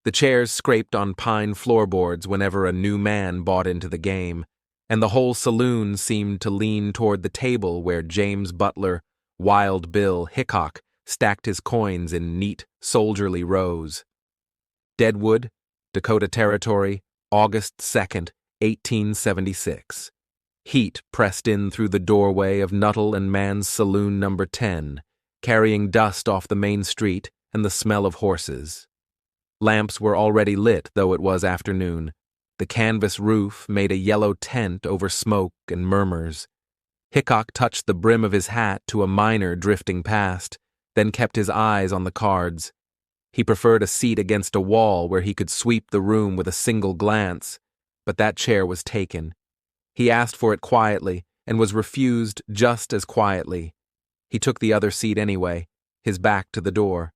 The chairs scraped on pine floorboards whenever a new man bought into the game, and the whole saloon seemed to lean toward the table where James Butler, Wild Bill Hickok stacked his coins in neat, soldierly rows. Deadwood, Dakota Territory, August 2nd, 1876. Heat pressed in through the doorway of Nuttal and Mann's Saloon No. 10, carrying dust off the main street and the smell of horses. Lamps were already lit, though it was afternoon. The canvas roof made a yellow tent over smoke and murmurs. Hickok touched the brim of his hat to a miner drifting past, then kept his eyes on the cards. He preferred a seat against a wall where he could sweep the room with a single glance, but that chair was taken. He asked for it quietly and was refused just as quietly. He took the other seat anyway, his back to the door.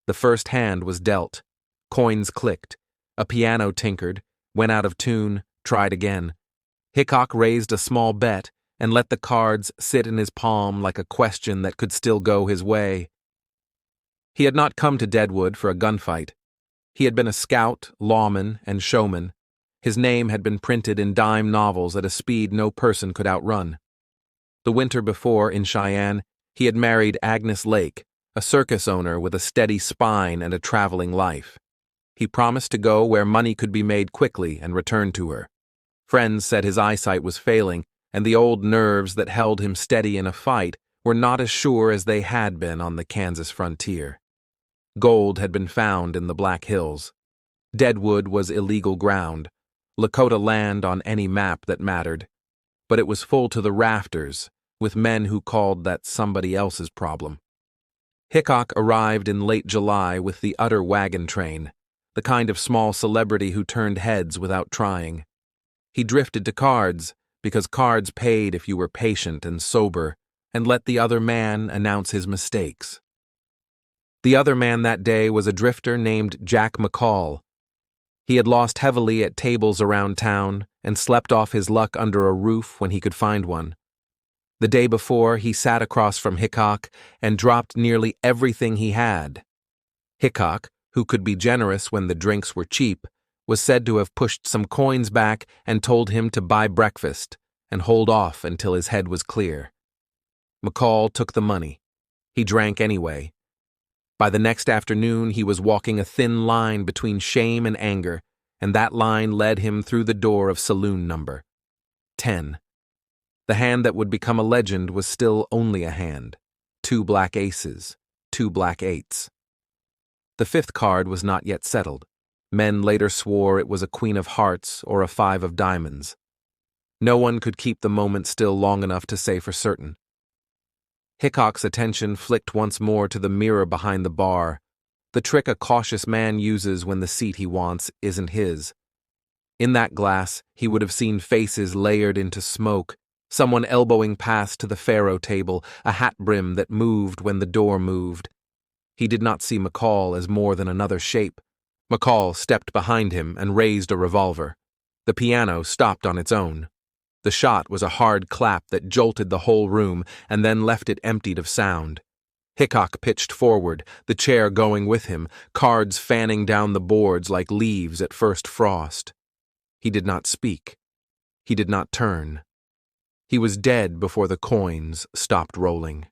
The first hand was dealt. Coins clicked. A piano tinkered, went out of tune, tried again. Hickok raised a small bet and let the cards sit in his palm like a question that could still go his way. He had not come to Deadwood for a gunfight. He had been a scout, lawman, and showman. His name had been printed in dime novels at a speed no person could outrun. The winter before, in Cheyenne, he had married Agnes Lake, a circus owner with a steady spine and a traveling life. He promised to go where money could be made quickly and return to her. Friends said his eyesight was failing, and the old nerves that held him steady in a fight were not as sure as they had been on the Kansas frontier. Gold had been found in the Black Hills. Deadwood was illegal ground, Lakota land on any map that mattered, but it was full to the rafters with men who called that somebody else's problem. Hickok arrived in late July with the utter wagon train, the kind of small celebrity who turned heads without trying. He drifted to cards because cards paid if you were patient and sober and let the other man announce his mistakes. The other man that day was a drifter named Jack McCall. He had lost heavily at tables around town and slept off his luck under a roof when he could find one. The day before, he sat across from Hickok and dropped nearly everything he had. Hickok, who could be generous when the drinks were cheap, was said to have pushed some coins back and told him to buy breakfast and hold off until his head was clear. McCall took the money. He drank anyway. By the next afternoon, he was walking a thin line between shame and anger, and that line led him through the door of Saloon No. 10. The hand that would become a legend was still only a hand. 2 black aces, 2 black eights. The 5th card was not yet settled. Men later swore it was a queen of hearts or a 5 of diamonds. No one could keep the moment still long enough to say for certain. Hickok's attention flicked once more to the mirror behind the bar, the trick a cautious man uses when the seat he wants isn't his. In that glass, he would have seen faces layered into smoke, someone elbowing past to the faro table, a hat brim that moved when the door moved. He did not see McCall as more than another shape. McCall stepped behind him and raised a revolver. The piano stopped on its own. The shot was a hard clap that jolted the whole room and then left it emptied of sound. Hickok pitched forward, the chair going with him, cards fanning down the boards like leaves at first frost. He did not speak. He did not turn. He was dead before the coins stopped rolling.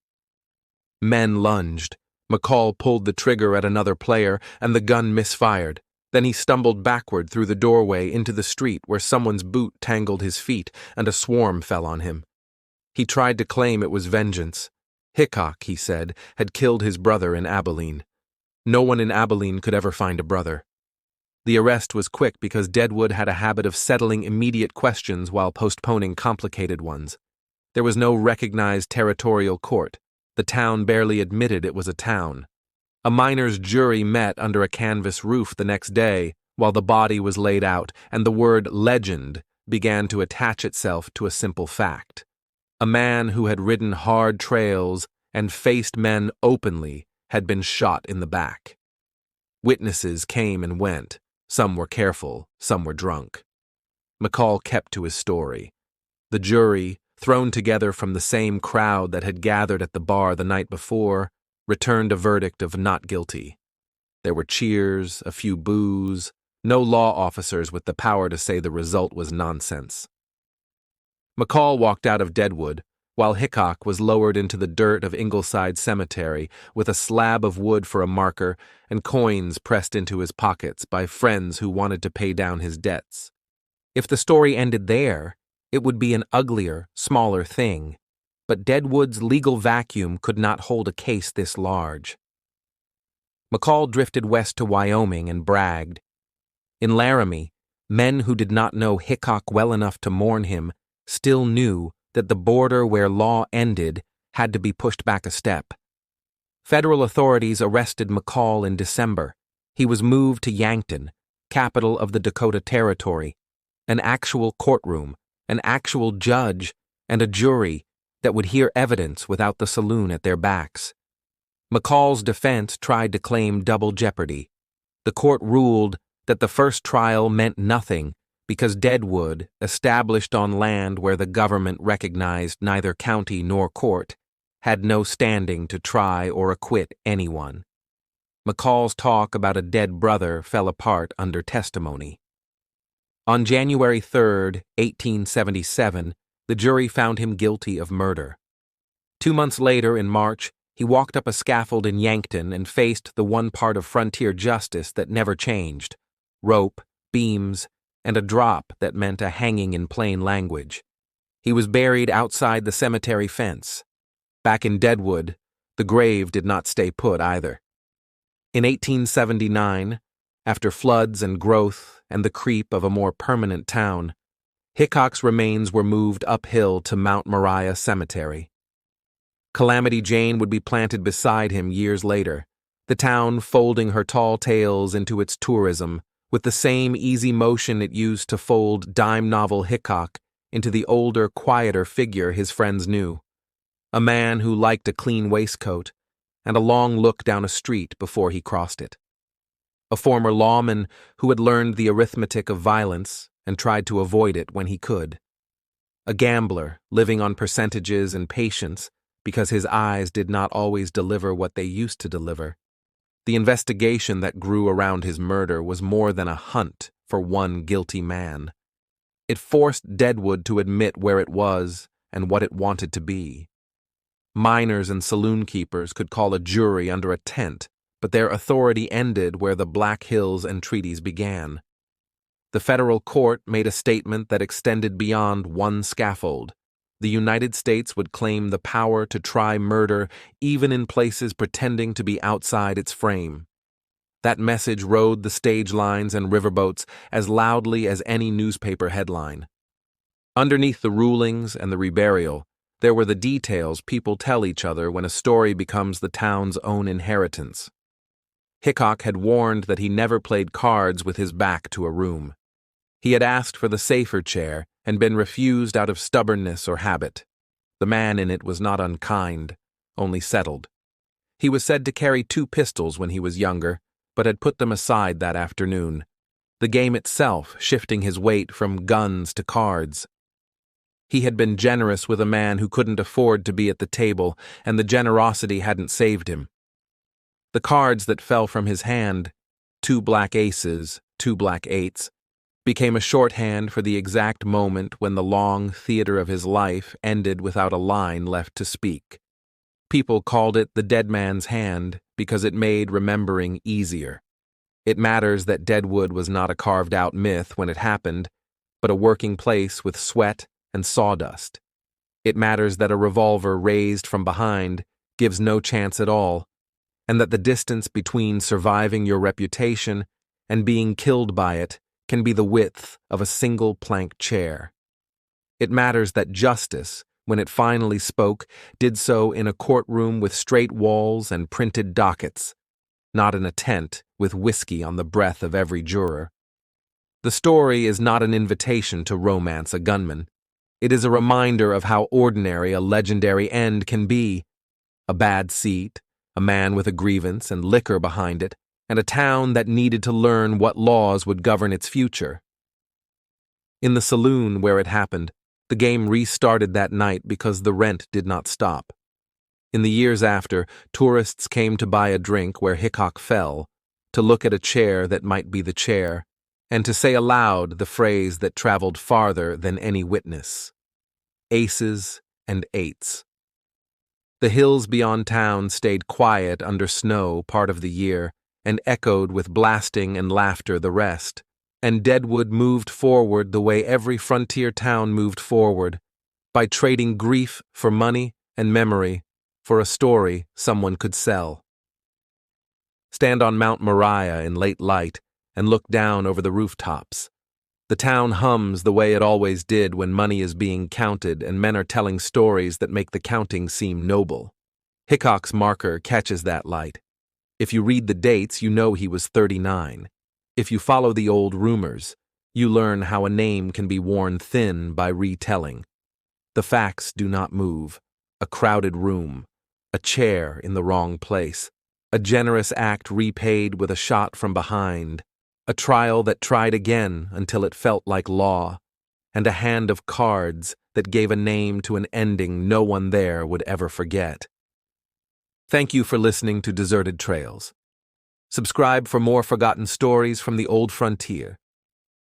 Men lunged. McCall pulled the trigger at another player, and the gun misfired. Then he stumbled backward through the doorway into the street where someone's boot tangled his feet and a swarm fell on him. He tried to claim it was vengeance. Hickok, he said, had killed his brother in Abilene. No one in Abilene could ever find a brother. The arrest was quick because Deadwood had a habit of settling immediate questions while postponing complicated ones. There was no recognized territorial court. The town barely admitted it was a town. A miner's jury met under a canvas roof the next day while the body was laid out, and the word legend began to attach itself to a simple fact. A man who had ridden hard trails and faced men openly had been shot in the back. Witnesses came and went. Some were careful, some were drunk. McCall kept to his story. The jury, thrown together from the same crowd that had gathered at the bar the night before, returned a verdict of not guilty. There were cheers, a few boos, no law officers with the power to say the result was nonsense. McCall walked out of Deadwood, while Hickok was lowered into the dirt of Ingleside Cemetery with a slab of wood for a marker and coins pressed into his pockets by friends who wanted to pay down his debts. If the story ended there, it would be an uglier, smaller thing, but Deadwood's legal vacuum could not hold a case this large. McCall drifted west to Wyoming and bragged. In Laramie, men who did not know Hickok well enough to mourn him still knew that the border where law ended had to be pushed back a step. Federal authorities arrested McCall in December. He was moved to Yankton, capital of the Dakota Territory, an actual courtroom, an actual judge, and a jury that would hear evidence without the saloon at their backs. McCall's defense tried to claim double jeopardy. The court ruled that the first trial meant nothing because Deadwood, established on land where the government recognized neither county nor court, had no standing to try or acquit anyone. McCall's talk about a dead brother fell apart under testimony. On January 3, 1877, the jury found him guilty of murder. 2 months later, in March, he walked up a scaffold in Yankton and faced the one part of frontier justice that never changed: rope, beams, and a drop that meant a hanging in plain language. He was buried outside the cemetery fence. Back in Deadwood, the grave did not stay put either. In 1879, after floods and growth and the creep of a more permanent town, Hickok's remains were moved uphill to Mount Moriah Cemetery. Calamity Jane would be planted beside him years later, the town folding her tall tales into its tourism with the same easy motion it used to fold dime novel Hickok into the older, quieter figure his friends knew, a man who liked a clean waistcoat and a long look down a street before he crossed it, a former lawman who had learned the arithmetic of violence and tried to avoid it when he could, a gambler living on percentages and patience because his eyes did not always deliver what they used to deliver. The investigation that grew around his murder was more than a hunt for one guilty man. It forced Deadwood to admit where it was and what it wanted to be. Miners and saloon keepers could call a jury under a tent, but their authority ended where the Black Hills entreaties began. The federal court made a statement that extended beyond one scaffold. The United States would claim the power to try murder even in places pretending to be outside its frame. That message rode the stage lines and riverboats as loudly as any newspaper headline. Underneath the rulings and the reburial, there were the details people tell each other when a story becomes the town's own inheritance. Hickok had warned that he never played cards with his back to a room. He had asked for the safer chair and been refused out of stubbornness or habit. The man in it was not unkind, only settled. He was said to carry 2 pistols when he was younger, but had put them aside that afternoon, the game itself shifting his weight from guns to cards. He had been generous with a man who couldn't afford to be at the table, and the generosity hadn't saved him. The cards that fell from his hand, 2 black aces, 2 black eights, became a shorthand for the exact moment when the long theater of his life ended without a line left to speak. People called it the dead man's hand because it made remembering easier. It matters that Deadwood was not a carved-out myth when it happened, but a working place with sweat and sawdust. It matters that a revolver raised from behind gives no chance at all, and that the distance between surviving your reputation and being killed by it can be the width of a single plank chair. It matters that justice, when it finally spoke, did so in a courtroom with straight walls and printed dockets, not in a tent with whiskey on the breath of every juror. The story is not an invitation to romance a gunman. It is a reminder of how ordinary a legendary end can be. A bad seat, a man with a grievance and liquor behind it, and a town that needed to learn what laws would govern its future. In the saloon where it happened, the game restarted that night because the rent did not stop. In the years after, tourists came to buy a drink where Hickok fell, to look at a chair that might be the chair, and to say aloud the phrase that traveled farther than any witness. Aces and eights. The hills beyond town stayed quiet under snow part of the year, and echoed with blasting and laughter the rest, and Deadwood moved forward the way every frontier town moved forward, by trading grief for money and memory for a story someone could sell. Stand on Mount Moriah in late light and look down over the rooftops. The town hums the way it always did when money is being counted and men are telling stories that make the counting seem noble. Hickok's marker catches that light. If you read the dates, you know he was 39. If you follow the old rumors, you learn how a name can be worn thin by retelling. The facts do not move. A crowded room, a chair in the wrong place, a generous act repaid with a shot from behind, a trial that tried again until it felt like law, and a hand of cards that gave a name to an ending no one there would ever forget. Thank you for listening to Deserted Trails. Subscribe for more forgotten stories from the old frontier.